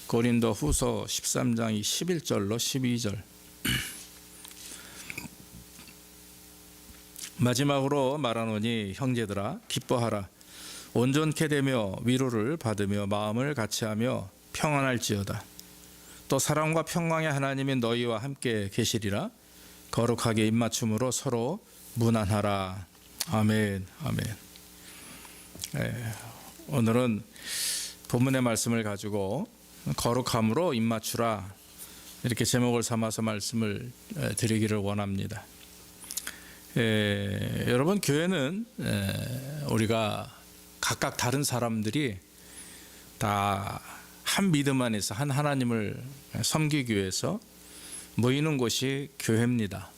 고린도 후서 13장 11절로 12절. 마지막으로 말하노니 형제들아 기뻐하라. 온전케 되며 위로를 받으며 마음을 같이하며 평안할지어다. 또 사랑과 평강의 하나님이 너희와 함께 계시리라. 거룩하게 입맞춤으로 서로 문안하라. 아멘. 아멘. 오늘은 본문의 말씀을 가지고 거룩함으로 입맞추라, 이렇게 제목을 삼아서 말씀을 드리기를 원합니다. 여러분, 교회는 우리가 각각 다른 사람들이 다 한 믿음 안에서 한 하나님을 섬기기 위해서 모이는 곳이 교회입니다.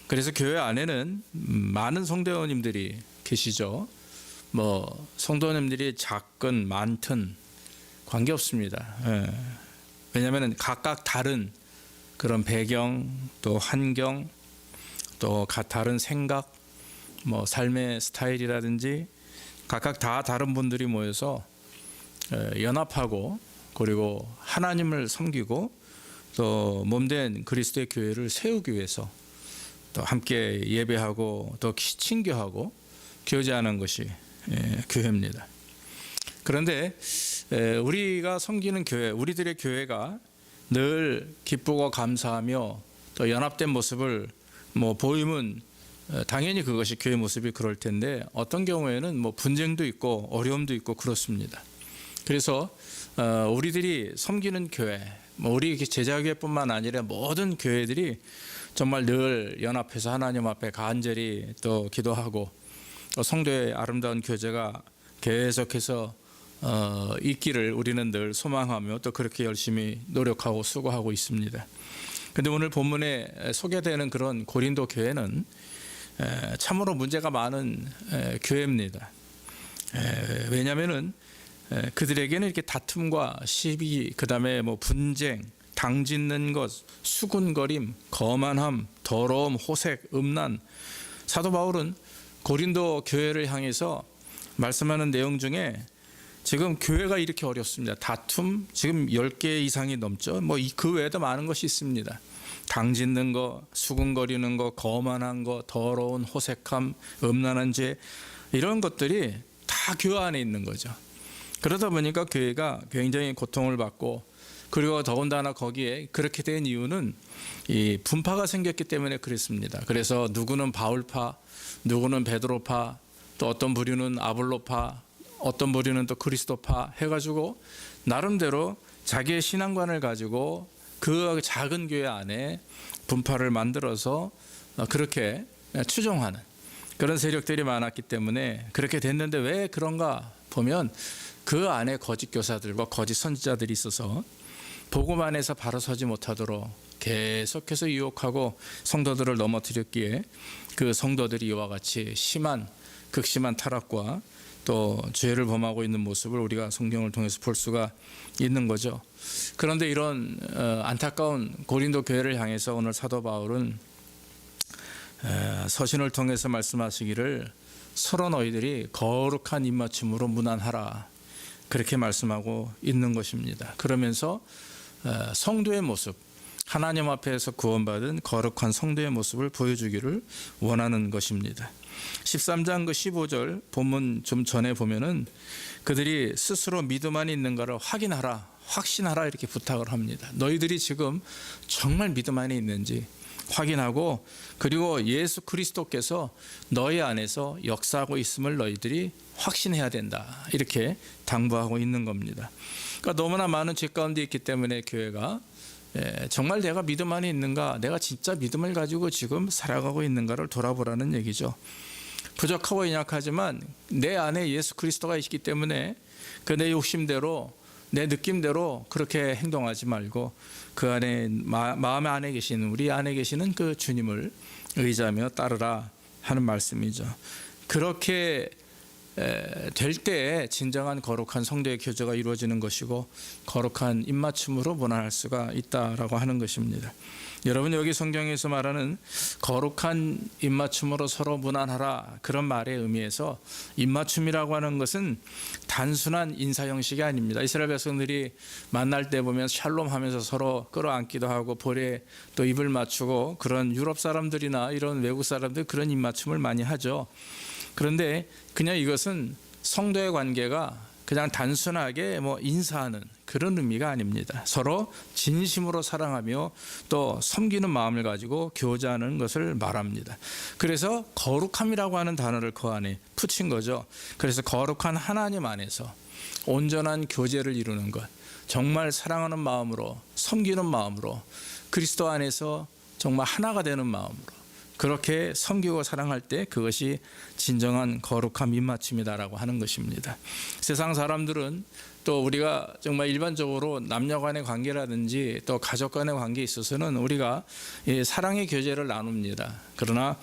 그래서 교회 안에는 많은 성도님들이 계시죠. 성도님들이 작건 많든 관계없습니다. 왜냐하면 각각 다른 그런 배경, 또 환경, 또 다른 생각, 삶의 스타일이라든지 각각 다 다른 분들이 모여서 연합하고, 그리고 하나님을 섬기고 또 몸된 그리스도의 교회를 세우기 위해서 또 함께 예배하고 또 친교하고 교제하는 것이 교회입니다. 그런데 우리가 섬기는 교회, 우리들의 교회가 늘 기쁘고 감사하며 또 연합된 모습을 보이면 당연히 그것이 교회 모습이 그럴 텐데, 어떤 경우에는 분쟁도 있고 어려움도 있고 그렇습니다. 그래서 우리들이 섬기는 교회, 우리 제자교회뿐만 아니라 모든 교회들이 정말 늘 연합해서 하나님 앞에 간절히 또 기도하고 성도의 아름다운 교제가 계속해서 있기를 우리는 늘 소망하며 또 그렇게 열심히 노력하고 수고하고 있습니다. 그런데 오늘 본문에 소개되는 그런 고린도 교회는 참으로 문제가 많은 교회입니다. 왜냐하면은 그들에게는 이렇게 다툼과 시비, 그 다음에 분쟁, 당짓는 것, 수군거림, 거만함, 더러움, 호색, 음란. 사도 바울은 고린도 교회를 향해서 말씀하는 내용 중에 지금 교회가 이렇게 어렵습니다. 다툼 지금 10개 이상이 넘죠. 그 외에도 많은 것이 있습니다. 당짓는 거, 수군거리는 거, 거만한 거, 더러운 호색함, 음란한 죄, 이런 것들이 다 교회 안에 있는 거죠. 그러다 보니까 교회가 굉장히 고통을 받고, 그리고 더군다나 거기에 그렇게 된 이유는 이 분파가 생겼기 때문에 그렇습니다. 그래서 누구는 바울파, 누구는 베드로파, 또 어떤 부류는 아볼로파, 어떤 부류는 또 그리스도파 해가지고 나름대로 자기의 신앙관을 가지고 그 작은 교회 안에 분파를 만들어서 그렇게 추종하는 그런 세력들이 많았기 때문에 그렇게 됐는데, 왜 그런가 보면 그 안에 거짓 교사들과 거짓 선지자들이 있어서 복음 안에서 바로 서지 못하도록 계속해서 유혹하고 성도들을 넘어뜨렸기에 그 성도들이 이와 같이 극심한 타락과 또 죄를 범하고 있는 모습을 우리가 성경을 통해서 볼 수가 있는 거죠. 그런데 이런 안타까운 고린도 교회를 향해서 오늘 사도 바울은 서신을 통해서 말씀하시기를 서로 너희들이 거룩한 입맞춤으로 문안하라, 그렇게 말씀하고 있는 것입니다. 그러면서 성도의 모습, 하나님 앞에서 구원받은 거룩한 성도의 모습을 보여주기를 원하는 것입니다. 13장 15절 본문 좀 전에 보면은 그들이 스스로 믿음 안에 있는가를 확신하라 이렇게 부탁을 합니다. 너희들이 지금 정말 믿음 안에 있는지 확인하고, 그리고 예수 그리스도께서 너희 안에서 역사하고 있음을 너희들이 확신해야 된다, 이렇게 당부하고 있는 겁니다. 그러니까 너무나 많은 죄 가운데 있기 때문에 교회가 정말 내가 믿음 안에 있는가, 내가 진짜 믿음을 가지고 지금 살아가고 있는가를 돌아보라는 얘기죠. 부족하고 연약하지만 내 안에 예수 그리스도가 있기 때문에 그 내 욕심대로, 내 느낌대로 그렇게 행동하지 말고 그 안에 마음 안에 계시는, 우리 안에 계시는 그 주님을 의지하며 따르라 하는 말씀이죠. 그렇게 될 때에 진정한 거룩한 성도의 교제가 이루어지는 것이고 거룩한 입맞춤으로 문안할 수가 있다라고 하는 것입니다. 여러분 여기 성경에서 말하는 거룩한 입맞춤으로 서로 문안하라 그런 말의 의미에서 입맞춤이라고 하는 것은 단순한 인사 형식이 아닙니다. 이스라엘 백성들이 만날 때 보면 샬롬 하면서 서로 끌어안기도 하고 볼에 또 입을 맞추고 그런 유럽 사람들이나 이런 외국 사람들 그런 입맞춤을 많이 하죠. 그런데 그냥 이것은 성도의 관계가 그냥 단순하게 인사하는 그런 의미가 아닙니다. 서로 진심으로 사랑하며 또 섬기는 마음을 가지고 교제하는 것을 말합니다. 그래서 거룩함이라고 하는 단어를 그 안에 붙인 거죠. 그래서 거룩한 하나님 안에서 온전한 교제를 이루는 것, 정말 사랑하는 마음으로 섬기는 마음으로 그리스도 안에서 정말 하나가 되는 마음으로 그렇게 섬기고 사랑할 때 그것이 진정한 거룩함 입맞춤이다라고 하는 것입니다. 세상 사람들은 또 우리가 정말 일반적으로 남녀 간의 관계라든지 또 가족 간의 관계에 있어서는 우리가 사랑의 교제를 나눕니다. 그러나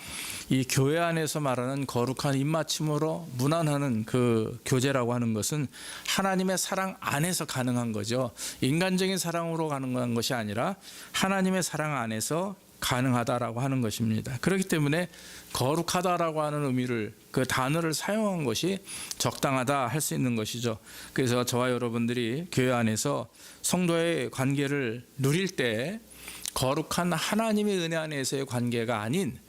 이 교회 안에서 말하는 거룩한 입맞춤으로 문안하는 그 교제라고 하는 것은 하나님의 사랑 안에서 가능한 거죠. 인간적인 사랑으로 가능한 것이 아니라 하나님의 사랑 안에서 가능하다라고 하는 것입니다. 그렇기 때문에 거룩하다라고 하는 의미를 그 단어를 사용한 것이 적당하다 할 수 있는 것이죠. 그래서 저와 여러분들이 교회 안에서 성도의 관계를 누릴 때 거룩한 하나님의 은혜 안에서의 관계가 아닌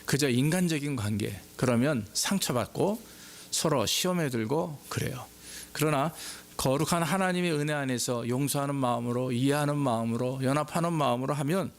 그저 인간적인 관계, 그러면 상처받고 서로 시험에 들고 그래요. 그러나 거룩한 하나님의 은혜 안에서 용서하는 마음으로, 이해하는 마음으로, 연합하는 마음으로 하면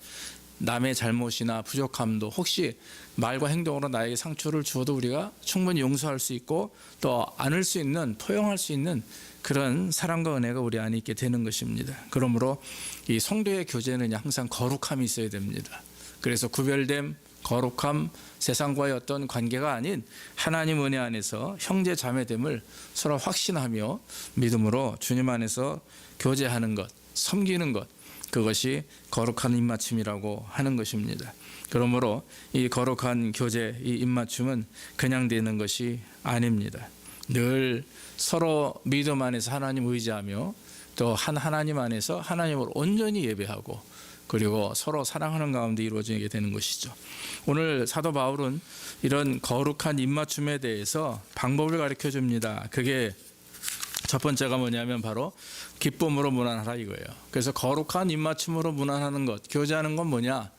남의 잘못이나 부족함도 혹시 말과 행동으로 나에게 상처를 주어도 우리가 충분히 용서할 수 있고 또 안을 수 있는, 포용할 수 있는 그런 사랑과 은혜가 우리 안에 있게 되는 것입니다. 그러므로 이 성도의 교제는 항상 거룩함이 있어야 됩니다. 그래서 구별됨, 거룩함, 세상과의 어떤 관계가 아닌 하나님 은혜 안에서 형제 자매됨을 서로 확신하며 믿음으로 주님 안에서 교제하는 것, 섬기는 것, 그것이 거룩한 입맞춤이라고 하는 것입니다. 그러므로 이 거룩한 교제, 이 입맞춤은 그냥 되는 것이 아닙니다. 늘 서로 믿음 안에서 하나님 의지하며 또 한 하나님 안에서 하나님을 온전히 예배하고 그리고 서로 사랑하는 가운데 이루어지게 되는 것이죠. 오늘 사도 바울은 이런 거룩한 입맞춤에 대해서 방법을 가르쳐 줍니다. 그게 첫 번째가 뭐냐면 바로 기쁨으로 문안하라 이거예요. 그래서 거룩한 입맞춤으로 문안하는 것, 교제하는 건 뭐냐?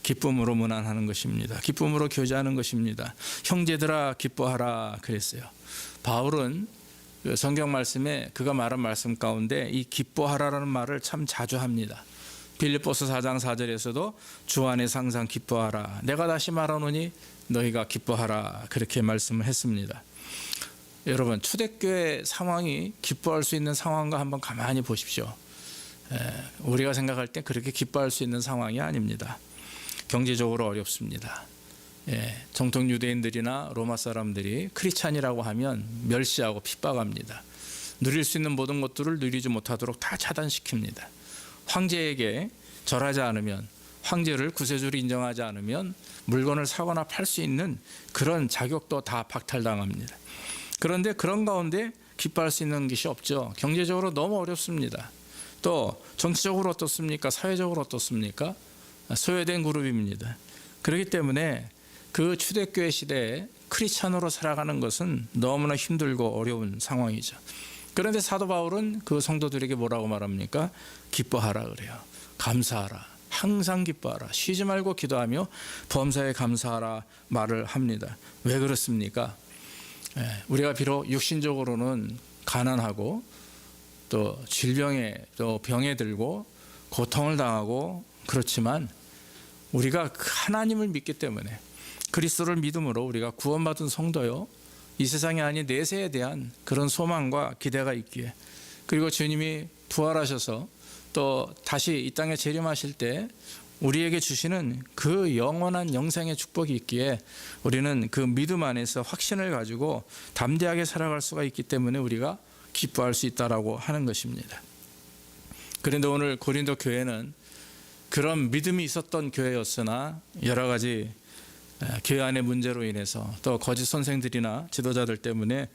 기쁨으로 문안하는 것입니다. 기쁨으로 교제하는 것입니다. 형제들아 기뻐하라 그랬어요. 바울은 성경 말씀에 그가 말한 말씀 가운데 이 기뻐하라라는 말을 참 자주 합니다. 빌립보서 4장 4절에서도 주 안에서 항상 기뻐하라. 내가 다시 말하노니 너희가 기뻐하라. 그렇게 말씀을 했습니다. 여러분 초대교회 상황이 기뻐할 수 있는 상황과 한번 가만히 보십시오. 우리가 생각할 때 그렇게 기뻐할 수 있는 상황이 아닙니다. 경제적으로 어렵습니다. 정통 유대인들이나 로마 사람들이 크리스찬이라고 하면 멸시하고 핍박합니다. 누릴 수 있는 모든 것들을 누리지 못하도록 다 차단시킵니다. 황제에게 절하지 않으면, 황제를 구세주로 인정하지 않으면 물건을 사거나 팔 수 있는 그런 자격도 다 박탈당합니다. 그런데 그런 가운데 기뻐할 수 있는 것이 없죠. 경제적으로 너무 어렵습니다. 또 정치적으로 어떻습니까? 사회적으로 어떻습니까? 소외된 그룹입니다. 그렇기 때문에 그 초대교회 시대에 크리스찬으로 살아가는 것은 너무나 힘들고 어려운 상황이죠. 그런데 사도 바울은 그 성도들에게 뭐라고 말합니까? 기뻐하라 그래요. 감사하라. 항상 기뻐하라. 쉬지 말고 기도하며 범사에 감사하라 말을 합니다. 왜 그렇습니까? 우리가 비록 육신적으로는 가난하고 또 질병에 또 병에 들고 고통을 당하고 그렇지만 우리가 하나님을 믿기 때문에 그리스도를 믿음으로 우리가 구원받은 성도요, 이 세상이 아닌 내세에 대한 그런 소망과 기대가 있기에, 그리고 주님이 부활하셔서 또 다시 이 땅에 재림하실 때 우리에게 주시는 그 영원한 영생의 축복이 있기에 우리는 그 믿음 안에서 확신을 가지고 담대하게 살아갈 수가 있기 때문에 우리가 기뻐할 수 있다라고 하는 것입니다. 그런데 오늘 고린도 교회는 그런 믿음이 있었던 교회였으나 여러 가지 교회 안의 문제로 인해서 또 거짓 선생들이나 지도자들 때문에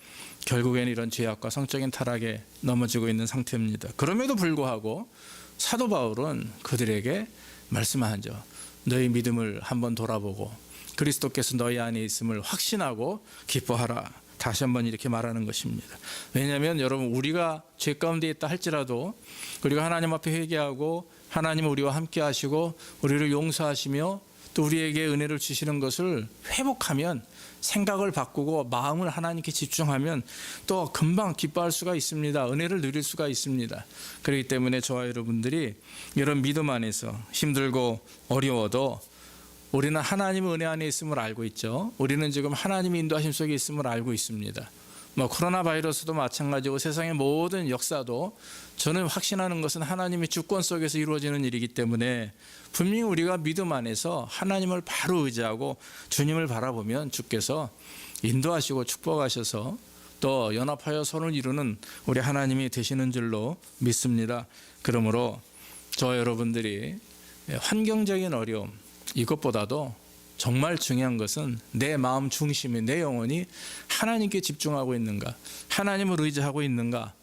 결국에는 이런 죄악과 성적인 타락에 넘어지고 있는 상태입니다. 그럼에도 불구하고 사도 바울은 그들에게 말씀하죠. 너희 믿음을 한번 돌아보고 그리스도께서 너희 안에 있음을 확신하고 기뻐하라. 다시 한번 이렇게 말하는 것입니다. 왜냐하면 여러분, 우리가 죄 가운데 있다 할지라도 우리가 하나님 앞에 회개하고 하나님은 우리와 함께 하시고 우리를 용서하시며 또 우리에게 은혜를 주시는 것을 회복하면, 생각을 바꾸고 마음을 하나님께 집중하면 또 금방 기뻐할 수가 있습니다. 은혜를 누릴 수가 있습니다. 그렇기 때문에 저와 여러분들이 이런 믿음 안에서 힘들고 어려워도 우리는 하나님의 은혜 안에 있음을 알고 있죠. 우리는 지금 하나님의 인도하심 속에 있음을 알고 있습니다. 코로나 바이러스도 마찬가지고 세상의 모든 역사도 저는 확신하는 것은 하나님의 주권 속에서 이루어지는 일이기 때문에 분명히 우리가 믿음 안에서 하나님을 바로 의지하고 주님을 바라보면 주께서 인도하시고 축복하셔서 또 연합하여 선을 이루는 우리 하나님이 되시는 줄로 믿습니다. 그러므로 저와 여러분들이 환경적인 어려움, 이것보다도 정말 중요한 것은 내 마음 중심이, 내 영혼이 하나님께 집중하고 있는가, 하나님을 의지하고 있는가,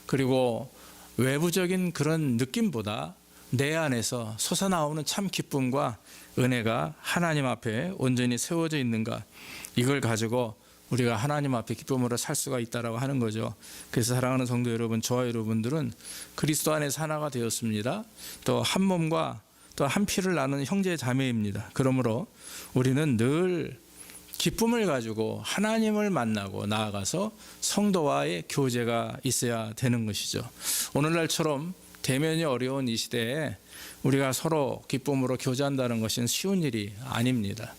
그리고 외부적인 그런 느낌보다 내 안에서 솟아나오는 참 기쁨과 은혜가 하나님 앞에 온전히 세워져 있는가, 이걸 가지고 우리가 하나님 앞에 기쁨으로 살 수가 있다라고 하는 거죠. 그래서 사랑하는 성도 여러분, 저와 여러분들은 그리스도 안에서 하나가 되었습니다. 또 한 몸과 또 한 피를 나누는 형제 자매입니다. 그러므로 우리는 늘 기쁨을 가지고 하나님을 만나고 나아가서 성도와의 교제가 있어야 되는 것이죠. 오늘날처럼 대면이 어려운 이 시대에 우리가 서로 기쁨으로 교제한다는 것은 쉬운 일이 아닙니다.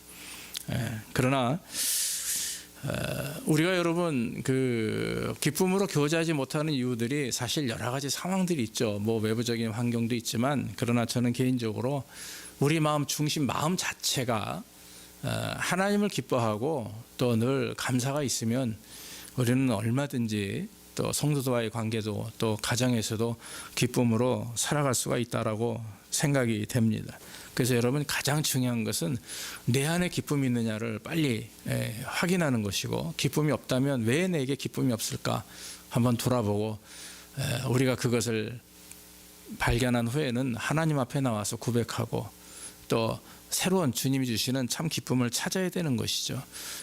그러나 우리가 여러분 기쁨으로 교제하지 못하는 이유들이 사실 여러 가지 상황들이 있죠. 외부적인 환경도 있지만, 그러나 저는 개인적으로 우리 마음 중심, 마음 자체가 하나님을 기뻐하고 또 늘 감사가 있으면 우리는 얼마든지 또 성도들과의 관계도 또 가정에서도 기쁨으로 살아갈 수가 있다라고 생각이 됩니다. 그래서 여러분, 가장 중요한 것은 내 안에 기쁨이 있느냐를 빨리 확인하는 것이고, 기쁨이 없다면 왜 내게 기쁨이 없을까 한번 돌아보고 우리가 그것을 발견한 후에는 하나님 앞에 나와서 고백하고 또 새로운 주님이 주시는 참 기쁨을 찾아야 되는 것이죠.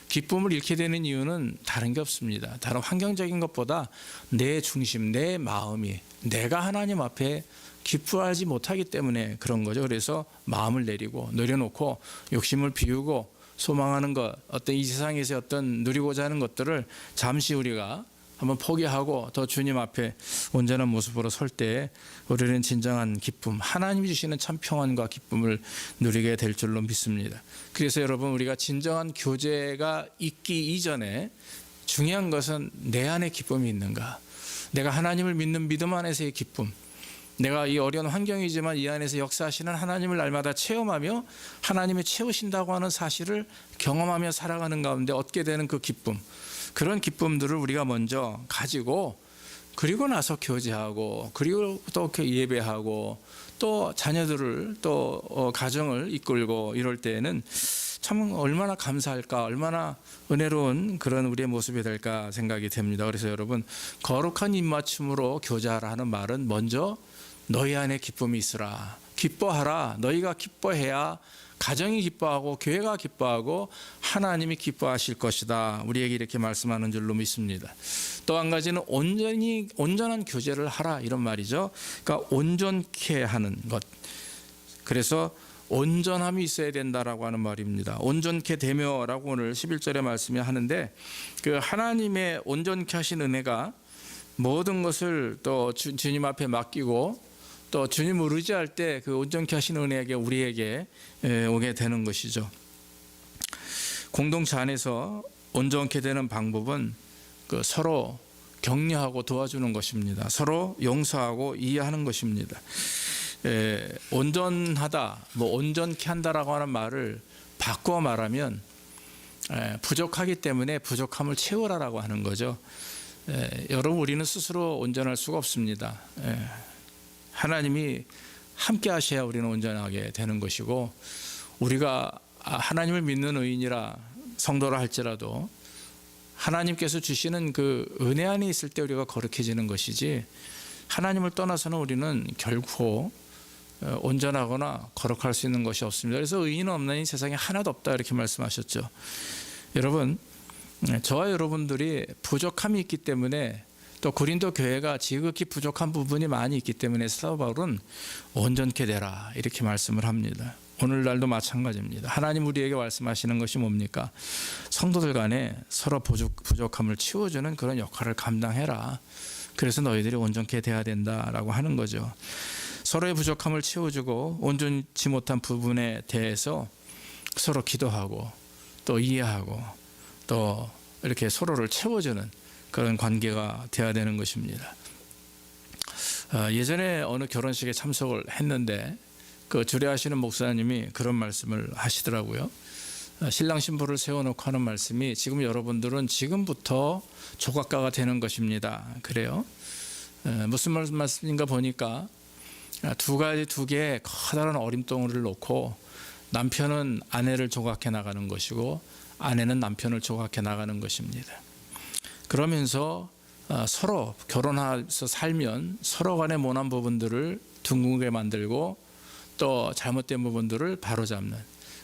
기쁨을 잃게 되는 이유는 다른 게 없습니다. 다른 환경적인 것보다 내 중심, 내 마음이 내가 하나님 앞에 기뻐하지 못하기 때문에 그런 거죠. 그래서 마음을 내리고 내려놓고 욕심을 비우고 소망하는 것, 어떤 이 세상에서 어떤 누리고자 하는 것들을 잠시 우리가 한번 포기하고 더 주님 앞에 온전한 모습으로 설 때 우리는 진정한 기쁨, 하나님이 주시는 참 평안과 기쁨을 누리게 될 줄로 믿습니다. 그래서 여러분, 우리가 진정한 교제가 있기 이전에 중요한 것은 내 안에 기쁨이 있는가, 내가 하나님을 믿는 믿음 안에서의 기쁨, 내가 이 어려운 환경이지만 이 안에서 역사하시는 하나님을 날마다 체험하며 하나님이 채우신다고 하는 사실을 경험하며 살아가는 가운데 얻게 되는 그 기쁨, 그런 기쁨들을 우리가 먼저 가지고 그리고 나서 교제하고 그리고 또 예배하고 또 자녀들을 또 가정을 이끌고 이럴 때에는 참 얼마나 감사할까, 얼마나 은혜로운 그런 우리의 모습이 될까 생각이 됩니다. 그래서 여러분, 거룩한 입맞춤으로 교제하라 하는 말은 먼저 너희 안에 기쁨이 있으라, 기뻐하라. 너희가 기뻐해야 가정이 기뻐하고 교회가 기뻐하고 하나님이 기뻐하실 것이다. 우리에게 이렇게 말씀하는 줄로 믿습니다. 또 한 가지는 온전한 교제를 하라, 이런 말이죠. 그러니까 온전케 하는 것. 그래서 온전함이 있어야 된다라고 하는 말입니다. 온전케 되며라고 오늘 11절의 말씀이 하는데, 그 하나님의 온전케 하신 은혜가 모든 것을 또 주님 앞에 맡기고 또 주님을 의지할 때 그 온전케 하신 은혜가 우리에게 오게 되는 것이죠. 공동체 안에서 온전케 되는 방법은 서로 격려하고 도와주는 것입니다. 서로 용서하고 이해하는 것입니다. 온전하다, 온전케 한다라고 하는 말을 바꿔 말하면 부족하기 때문에 부족함을 채우라라고 하는 거죠. 여러분, 우리는 스스로 온전할 수가 없습니다. 하나님이 함께 하셔야 우리는 온전하게 되는 것이고, 우리가 하나님을 믿는 의인이라 성도라 할지라도 하나님께서 주시는 그 은혜 안에 있을 때 우리가 거룩해지는 것이지, 하나님을 떠나서는 우리는 결코 온전하거나 거룩할 수 있는 것이 없습니다. 그래서 의인은 없나니 세상에 하나도 없다 이렇게 말씀하셨죠. 여러분, 저와 여러분들이 부족함이 있기 때문에 또 고린도 교회가 지극히 부족한 부분이 많이 있기 때문에 사도 바울은 온전케 되라 이렇게 말씀을 합니다. 오늘날도 마찬가지입니다. 하나님 우리에게 말씀하시는 것이 뭡니까? 성도들 간에 서로 부족함을 채워주는 그런 역할을 감당해라. 그래서 너희들이 온전케 돼야 된다라고 하는 거죠. 서로의 부족함을 채워주고 온전치 못한 부분에 대해서 서로 기도하고 또 이해하고 또 이렇게 서로를 채워주는 그런 관계가 돼야 되는 것입니다. 예전에 어느 결혼식에 참석을 했는데 그 주례하시는 목사님이 그런 말씀을 하시더라고요. 신랑 신부를 세워놓고 하는 말씀이 지금 여러분들은 지금부터 조각가가 되는 것입니다. 그래요. 무슨 말씀인가 보니까 두 개의 커다란 어림덩어리를 놓고 남편은 아내를 조각해 나가는 것이고 아내는 남편을 조각해 나가는 것입니다. 그러면서 서로 결혼해서 살면 서로 간의 모난 부분들을 둥글게 만들고 또 잘못된 부분들을 바로잡는,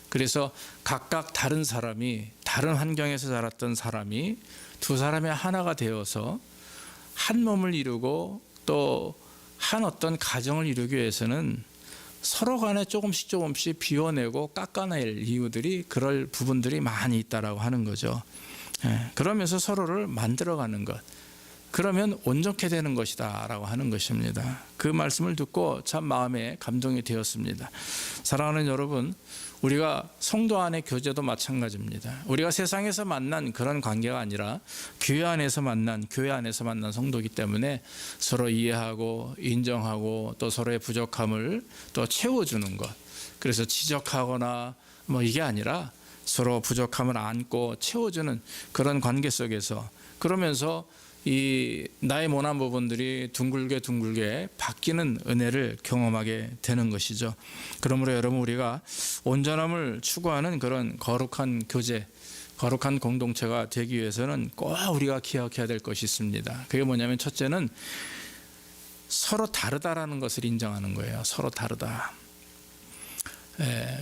그래서 각각 다른 사람이 다른 환경에서 자랐던 사람이 두 사람이 하나가 되어서 한 몸을 이루고 또 한 어떤 가정을 이루기 위해서는 서로 간에 조금씩 비워내고 깎아낼 이유들이 그럴 부분들이 많이 있다라고 하는 거죠. 그러면서 서로를 만들어가는 것, 그러면 온전케 되는 것이다 라고 하는 것입니다. 그 말씀을 듣고 참 마음에 감동이 되었습니다. 사랑하는 여러분, 우리가 성도 안의 교제도 마찬가지입니다. 우리가 세상에서 만난 그런 관계가 아니라 교회 안에서 만난 성도이기 때문에 서로 이해하고 인정하고 또 서로의 부족함을 또 채워주는 것, 그래서 지적하거나 이게 아니라 서로 부족함을 안고 채워주는 그런 관계 속에서, 그러면서 이 나의 모난 부분들이 둥글게 바뀌는 은혜를 경험하게 되는 것이죠. 그러므로 여러분, 우리가 온전함을 추구하는 그런 거룩한 교제, 거룩한 공동체가 되기 위해서는 꼭 우리가 기억해야 될 것이 있습니다. 그게 뭐냐면, 첫째는 서로 다르다라는 것을 인정하는 거예요. 서로 다르다.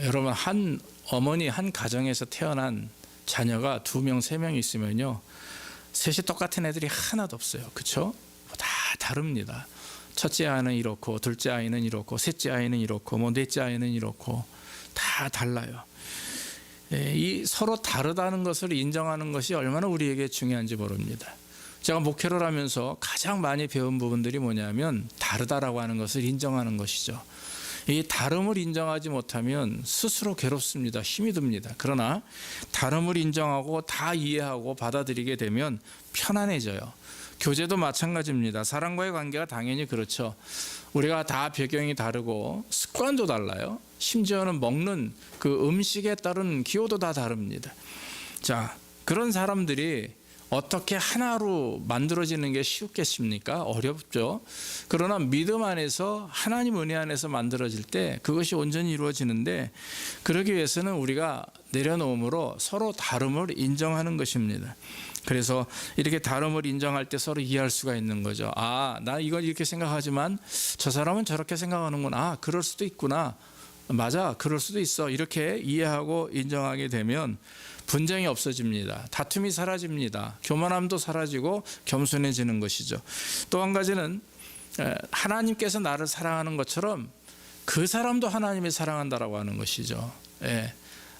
여러분, 한 어머니 한 가정에서 태어난 자녀가 2명, 3명 있으면요, 셋이 똑같은 애들이 하나도 없어요. 그렇죠? 다 다릅니다. 첫째 아이는 이렇고, 둘째 아이는 이렇고, 셋째 아이는 이렇고, 넷째 아이는 이렇고, 다 달라요. 이 서로 다르다는 것을 인정하는 것이 얼마나 우리에게 중요한지 모릅니다. 제가 목회를 하면서 가장 많이 배운 부분들이 뭐냐면 다르다라고 하는 것을 인정하는 것이죠. 이 다름을 인정하지 못하면 스스로 괴롭습니다. 힘이 듭니다. 그러나 다름을 인정하고 다 이해하고 받아들이게 되면 편안해져요. 교제도 마찬가지입니다. 사람과의 관계가 당연히 그렇죠. 우리가 다 배경이 다르고 습관도 달라요. 심지어는 먹는 그 음식에 따른 기호도 다 다릅니다. 자, 그런 사람들이 어떻게 하나로 만들어지는 게 쉽겠습니까? 어렵죠. 그러나 믿음 안에서, 하나님 은혜 안에서 만들어질 때 그것이 온전히 이루어지는데, 그러기 위해서는 우리가 내려놓음으로 서로 다름을 인정하는 것입니다. 그래서 이렇게 다름을 인정할 때 서로 이해할 수가 있는 거죠. 나 이걸 이렇게 생각하지만 저 사람은 저렇게 생각하는구나. 그럴 수도 있구나. 맞아, 그럴 수도 있어. 이렇게 이해하고 인정하게 되면 분쟁이 없어집니다. 다툼이 사라집니다. 교만함도 사라지고 겸손해지는 것이죠. 또 한 가지는 하나님께서 나를 사랑하는 것처럼 그 사람도 하나님이 사랑한다라고 하는 것이죠.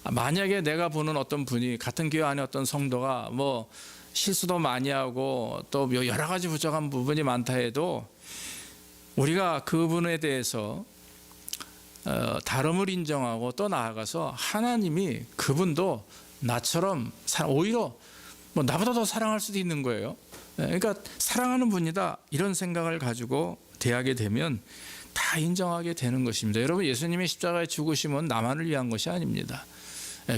만약에 내가 보는 어떤 분이, 같은 교회 안에 어떤 성도가 실수도 많이 하고 또 여러 가지 부족한 부분이 많다 해도 우리가 그분에 대해서 다름을 인정하고 또 나아가서 하나님이 그분도 나처럼 오히려 나보다 더 사랑할 수도 있는 거예요. 그러니까 사랑하는 분이다, 이런 생각을 가지고 대하게 되면 다 인정하게 되는 것입니다. 여러분, 예수님의 십자가의 죽으심은 나만을 위한 것이 아닙니다.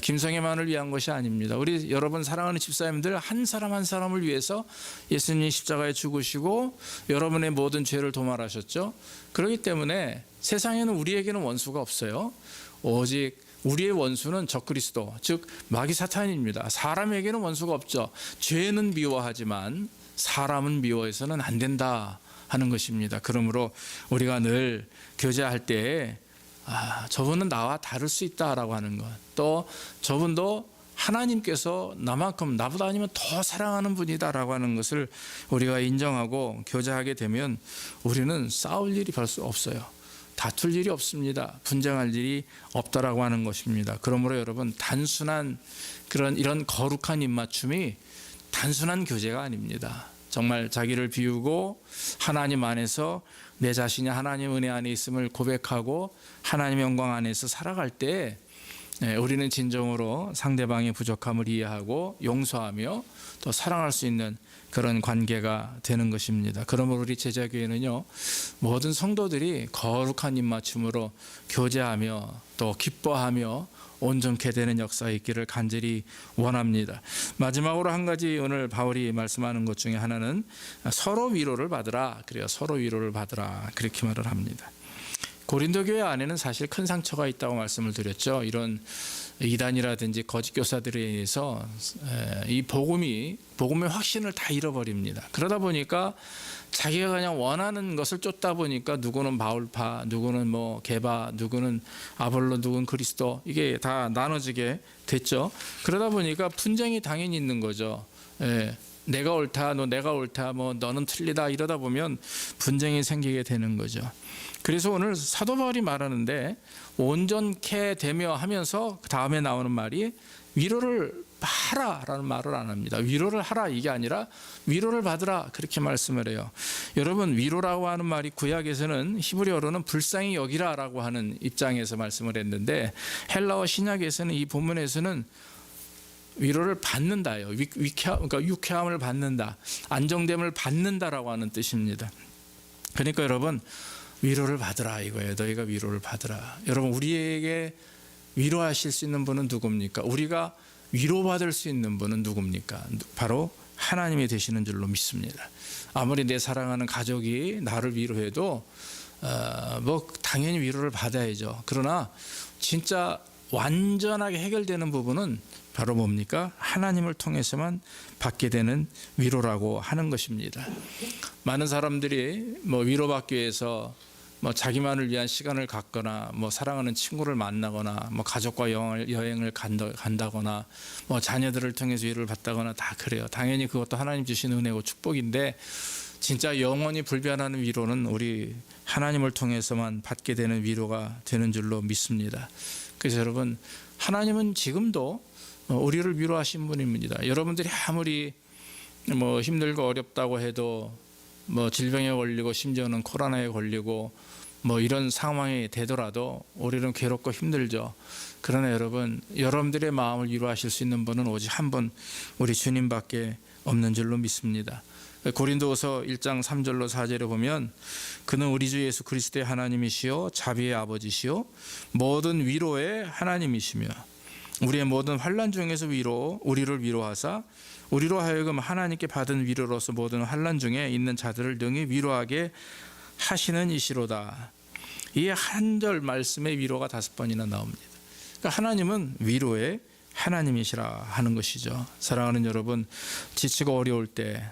김성애만을 위한 것이 아닙니다. 우리 여러분 사랑하는 집사님들 한 사람 한 사람을 위해서 예수님이 십자가에 죽으시고 여러분의 모든 죄를 도말하셨죠. 그렇기 때문에 세상에는 우리에게는 원수가 없어요. 오직 우리의 원수는 적그리스도, 즉 마귀 사탄입니다. 사람에게는 원수가 없죠. 죄는 미워하지만 사람은 미워해서는 안 된다 하는 것입니다. 그러므로 우리가 늘 교제할 때에 저분은 나와 다를 수 있다라고 하는 것, 또 저분도 하나님께서 나만큼 나보다 아니면 더 사랑하는 분이다라고 하는 것을 우리가 인정하고 교제하게 되면 우리는 싸울 일이 별로 없어요. 다툴 일이 없습니다. 분쟁할 일이 없다라고 하는 것입니다. 그러므로 여러분, 단순한 이런 거룩한 입맞춤이 단순한 교제가 아닙니다. 정말 자기를 비우고 하나님 안에서 내 자신이 하나님 은혜 안에 있음을 고백하고 하나님 영광 안에서 살아갈 때 우리는 진정으로 상대방의 부족함을 이해하고 용서하며 또 사랑할 수 있는 그런 관계가 되는 것입니다. 그러므로 우리 제자교회는요, 모든 성도들이 거룩한 입맞춤으로 교제하며 또 기뻐하며 온전케 되는 역사가 있기를 간절히 원합니다. 마지막으로 한 가지 오늘 바울이 말씀하는 것 중에 하나는 서로 위로를 받으라. 그래요. 서로 위로를 받으라. 그렇게 말을 합니다. 고린도 교회 안에는 사실 큰 상처가 있다고 말씀을 드렸죠. 이런 이단이라든지 거짓 교사들에 의해서 이 복음의 확신을 다 잃어버립니다. 그러다 보니까 자기가 그냥 원하는 것을 쫓다 보니까 누구는 바울파, 누구는 뭐 게바, 누구는 아볼로, 누구는 그리스도, 이게 다 나눠지게 됐죠. 그러다 보니까 분쟁이 당연히 있는 거죠. 내가 옳다, 내가 옳다, 뭐 너는 틀리다, 이러다 보면 분쟁이 생기게 되는 거죠. 그래서 오늘 사도 바울이 말하는데 온전케 되며 하면서 그 다음에 나오는 말이 위로를 하라라는 말을 안 합니다. 위로를 하라 이게 아니라 위로를 받으라 그렇게 말씀을 해요. 여러분, 위로라고 하는 말이 구약에서는 히브리어로는 불쌍히 여기라라고 하는 입장에서 말씀을 했는데 헬라어 신약에서는 이 본문에서는 위로를 받는다요. 그러니까 유쾌함을 받는다, 안정됨을 받는다라고 하는 뜻입니다. 그러니까 여러분, 위로를 받으라 이거예요. 너희가 위로를 받으라. 여러분, 우리에게 위로하실 수 있는 분은 누굽니까? 우리가 위로받을 수 있는 분은 누굽니까? 바로 하나님이 되시는 줄로 믿습니다. 아무리 내 사랑하는 가족이 나를 위로해도 뭐 당연히 위로를 받아야죠. 그러나 진짜 완전하게 해결되는 부분은 바로 뭡니까? 하나님을 통해서만 받게 되는 위로라고 하는 것입니다. 많은 사람들이 뭐 위로받기 위해서 뭐 자기만을 위한 시간을 갖거나 뭐 사랑하는 친구를 만나거나 뭐 가족과 여행을 간다거나 뭐 자녀들을 통해서 위로를 받다거나 다 그래요. 당연히 그것도 하나님 주신 은혜고 축복인데 진짜 영원히 불변하는 위로는 우리 하나님을 통해서만 받게 되는 위로가 되는 줄로 믿습니다. 그래서 여러분, 하나님은 지금도 우리를 위로하신 분입니다. 여러분들이 아무리 뭐 힘들고 어렵다고 해도 뭐 질병에 걸리고 심지어는 코로나에 걸리고 뭐 이런 상황이 되더라도 우리는 괴롭고 힘들죠. 그러나 여러분, 여러분들의 마음을 위로하실 수 있는 분은 오직 한 분, 우리 주님밖에 없는 줄로 믿습니다. 고린도후서 1장 3절로 4절에 보면 그는 우리 주 예수 그리스도의 하나님이시요 자비의 아버지시요 모든 위로의 하나님이시며 우리의 모든 환난 중에서 우리를 위로하사 우리로 하여금 하나님께 받은 위로로서 모든 환난 중에 있는 자들을 능히 위로하게 하시는 이시로다. 이 한 절 말씀의 위로가 5번이나 나옵니다. 그러니까 하나님은 위로의 하나님이시라 하는 것이죠. 사랑하는 여러분, 지치고 어려울 때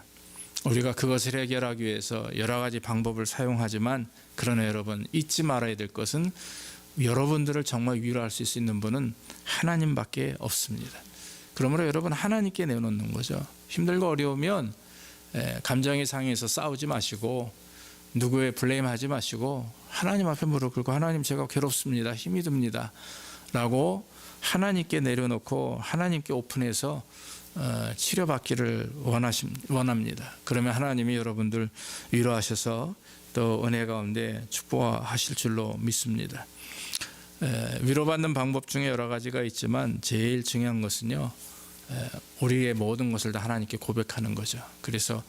우리가 그것을 해결하기 위해서 여러 가지 방법을 사용하지만 그러나 여러분, 잊지 말아야 될 것은 여러분들을 정말 위로할 수 있는 분은 하나님밖에 없습니다. 그러므로 여러분, 하나님께 내놓는 거죠. 힘들고 어려우면 감정이 상해서 싸우지 마시고 누구의 블레임하지 마시고 하나님 앞에 무릎 꿇고 하나님, 제가 괴롭습니다, 힘이 듭니다 라고 하나님께 내려놓고 하나님께 오픈해서 치료받기를 원합니다. 그러면 하나님이 여러분들 위로하셔서 또 은혜 가운데 축복하실 줄로 믿습니다. 위로받는 방법 중에 여러 가지가 있지만 제일 중요한 것은요, 우리의 모든 것을 다 하나님께 고백하는 거죠. 그래서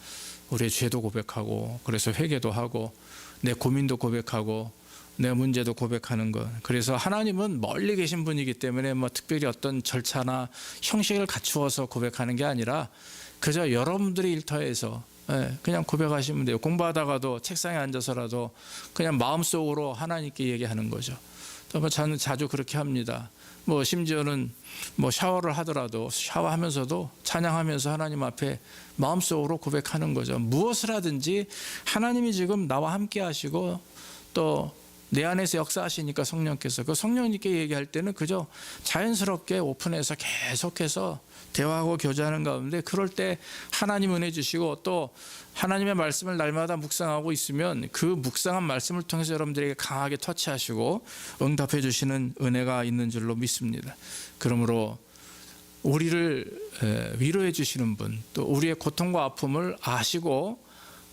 우리의 죄도 고백하고, 그래서 회개도 하고, 내 고민도 고백하고, 내 문제도 고백하는 것. 그래서 하나님은 멀리 계신 분이기 때문에 뭐 특별히 어떤 절차나 형식을 갖추어서 고백하는 게 아니라 그저 여러분들의 일터에서 그냥 고백하시면 돼요. 공부하다가도 책상에 앉아서라도 그냥 마음속으로 하나님께 얘기하는 거죠. 저는 자주 그렇게 합니다. 뭐 심지어는 뭐 샤워를 하더라도 샤워하면서도 찬양하면서 하나님 앞에 마음속으로 고백하는 거죠. 무엇을 하든지 하나님이 지금 나와 함께 하시고 또 내 안에서 역사하시니까 성령께서 그 성령님께 얘기할 때는 그저 자연스럽게 오픈해서 계속해서 대화하고 교제하는 가운데 그럴 때 하나님 은혜 주시고 또 하나님의 말씀을 날마다 묵상하고 있으면 그 묵상한 말씀을 통해서 여러분들에게 강하게 터치하시고 응답해 주시는 은혜가 있는 줄로 믿습니다. 그러므로 우리를 위로해 주시는 분, 또 우리의 고통과 아픔을 아시고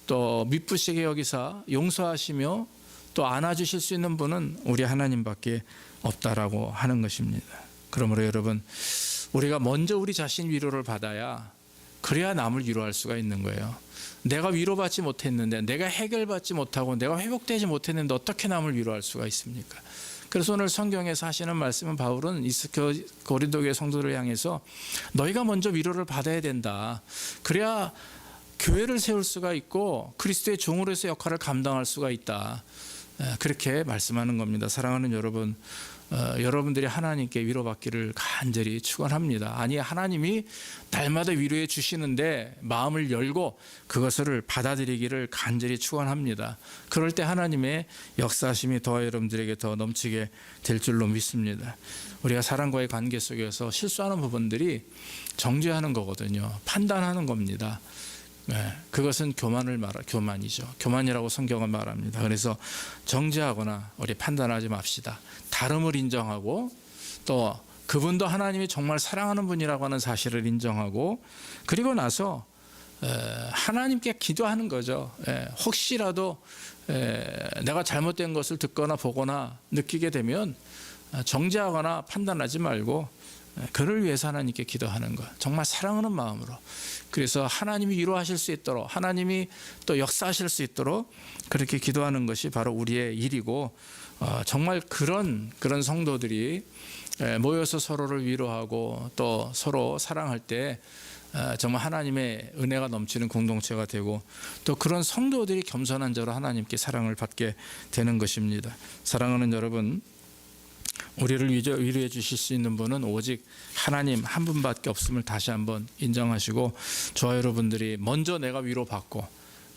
또 미쁘시게 여기사 용서하시며 또 안아주실 수 있는 분은 우리 하나님밖에 없다라고 하는 것입니다. 그러므로 여러분, 우리가 먼저 우리 자신 위로를 받아야 그래야 남을 위로할 수가 있는 거예요. 내가 위로받지 못했는데, 내가 해결받지 못하고 내가 회복되지 못했는데 어떻게 남을 위로할 수가 있습니까? 그래서 오늘 성경에서 하시는 말씀은 바울은 고린도 교회 성도를 향해서 너희가 먼저 위로를 받아야 된다. 그래야 교회를 세울 수가 있고 그리스도의 종으로서 역할을 감당할 수가 있다. 그렇게 말씀하는 겁니다. 사랑하는 여러분, 여러분들이 하나님께 위로받기를 간절히 축원합니다. 아니, 하나님이 날마다 위로해 주시는데 마음을 열고 그것을 받아들이기를 간절히 축원합니다. 그럴 때 하나님의 역사하심이 더 여러분들에게 더 넘치게 될 줄로 믿습니다. 우리가 사람과의 관계 속에서 실수하는 부분들이 정죄하는 거거든요. 판단하는 겁니다. 그것은 교만이죠. 교만이라고 성경은 말합니다. 그래서 정죄하거나 우리 판단하지 맙시다. 다름을 인정하고 또 그분도 하나님이 정말 사랑하는 분이라고 하는 사실을 인정하고 그리고 나서 하나님께 기도하는 거죠. 혹시라도 내가 잘못된 것을 듣거나 보거나 느끼게 되면 정죄하거나 판단하지 말고 그를 위해서 하나님께 기도하는 것, 정말 사랑하는 마음으로. 그래서 하나님이 위로하실 수 있도록, 하나님이 또 역사하실 수 있도록 그렇게 기도하는 것이 바로 우리의 일이고, 정말 그런 성도들이 모여서 서로를 위로하고 또 서로 사랑할 때 정말 하나님의 은혜가 넘치는 공동체가 되고, 또 그런 성도들이 겸손한 자로 하나님께 사랑을 받게 되는 것입니다. 사랑하는 여러분, 우리를 위로해 주실 수 있는 분은 오직 하나님 한 분밖에 없음을 다시 한번 인정하시고, 저와 여러분들이 먼저 내가 위로받고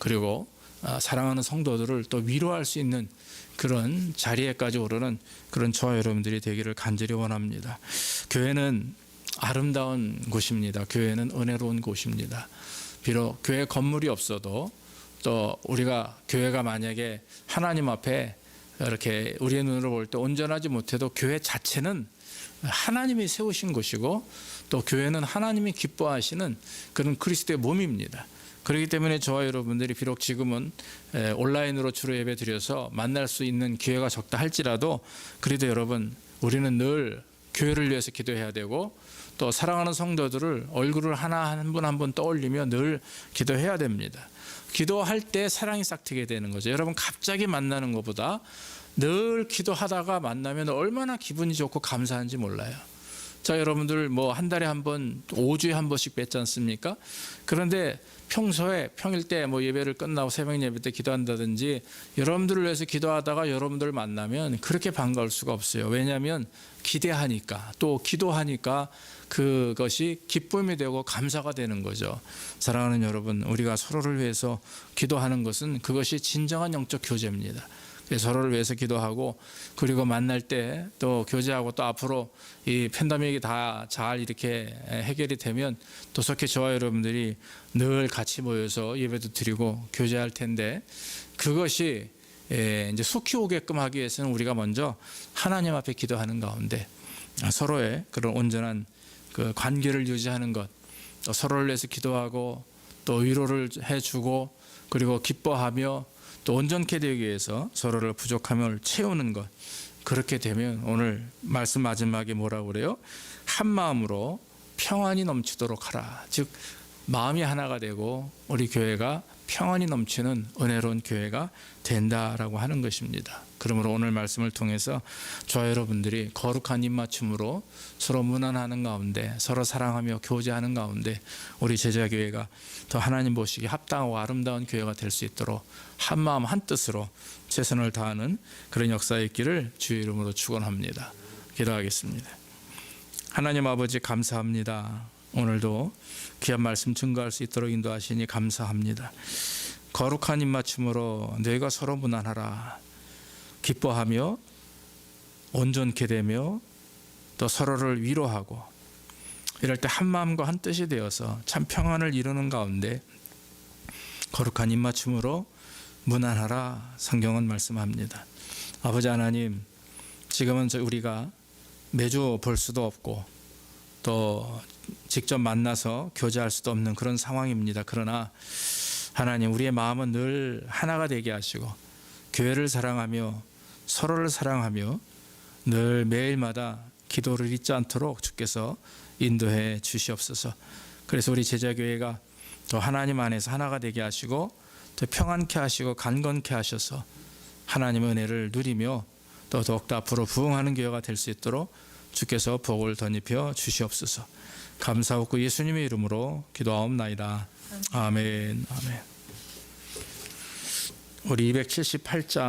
그리고 사랑하는 성도들을 또 위로할 수 있는 그런 자리에까지 오르는 그런 저와 여러분들이 되기를 간절히 원합니다. 교회는 아름다운 곳입니다. 교회는 은혜로운 곳입니다. 비록 교회 건물이 없어도 또 우리가 교회가 만약에 하나님 앞에 이렇게 우리의 눈으로 볼 때 온전하지 못해도 교회 자체는 하나님이 세우신 곳이고 또 교회는 하나님이 기뻐하시는 그런 그리스도의 몸입니다. 그렇기 때문에 저와 여러분들이 비록 지금은 온라인으로 주로 예배 드려서 만날 수 있는 기회가 적다 할지라도 그래도 여러분, 우리는 늘 교회를 위해서 기도해야 되고 또 사랑하는 성도들을 얼굴을 하나 한 분 한 분 떠올리며 늘 기도해야 됩니다. 기도할 때 사랑이 싹트게 되는 거죠. 여러분, 갑자기 만나는 것보다 늘 기도하다가 만나면 얼마나 기분이 좋고 감사한지 몰라요. 자, 여러분들 뭐 한 달에 한 번, 5주에 한 번씩 뵙지 않습니까? 그런데 평소에 평일 때 뭐 예배를 끝나고 새벽 예배 때 기도한다든지 여러분들을 위해서 기도하다가 여러분들을 만나면 그렇게 반가울 수가 없어요. 왜냐하면 기대하니까, 또 기도하니까 그것이 기쁨이 되고 감사가 되는 거죠. 사랑하는 여러분, 우리가 서로를 위해서 기도하는 것은 그것이 진정한 영적 교제입니다. 서로를 위해서 기도하고 그리고 만날 때 또 교제하고 또 앞으로 이 팬데믹이 다 잘 이렇게 해결이 되면 또 속히 저와 여러분들이 늘 같이 모여서 예배도 드리고 교제할 텐데, 그것이 이제 속히 오게끔 하기 위해서는 우리가 먼저 하나님 앞에 기도하는 가운데 서로의 그런 온전한 그 관계를 유지하는 것, 또 서로를 위해서 기도하고 또 위로를 해주고 그리고 기뻐하며 또 온전케 되기 위해서 서로를 부족함을 채우는 것, 그렇게 되면 오늘 말씀 마지막에 뭐라고 그래요? 한 마음으로 평안이 넘치도록 하라. 즉 마음이 하나가 되고 우리 교회가 평안이 넘치는 은혜로운 교회가 된다라고 하는 것입니다. 그러므로 오늘 말씀을 통해서 저와 여러분들이 거룩한 입맞춤으로 서로 문안하는 가운데, 서로 사랑하며 교제하는 가운데 우리 제자교회가 더 하나님 보시기에 합당하고 아름다운 교회가 될 수 있도록 한 마음 한 뜻으로 최선을 다하는 그런 역사의 있기를 주의 이름으로 축원합니다. 기도하겠습니다. 하나님 아버지, 감사합니다. 오늘도 귀한 말씀 증거할 수 있도록 인도하시니 감사합니다. 거룩한 입맞춤으로 너희가 서로 문안하라. 기뻐하며 온전케 되며 또 서로를 위로하고 이럴 때 한 마음과 한 뜻이 되어서 참 평안을 이루는 가운데 거룩한 입맞춤으로 무난하라 성경은 말씀합니다. 아버지 하나님, 지금은 우리가 매주 볼 수도 없고 또 직접 만나서 교제할 수도 없는 그런 상황입니다. 그러나 하나님, 우리의 마음은 늘 하나가 되게 하시고 교회를 사랑하며 서로를 사랑하며 늘 매일마다 기도를 잊지 않도록 주께서 인도해 주시옵소서. 그래서 우리 제자교회가 또 하나님 안에서 하나가 되게 하시고 또 평안케 하시고 강건케 하셔서 하나님의 은혜를 누리며 또 더욱더 앞으로 부흥하는 교회가 될 수 있도록 주께서 복을 덧입혀 주시옵소서. 감사하고 예수님의 이름으로 기도하옵나이다. 아멘. 아멘. 우리 278장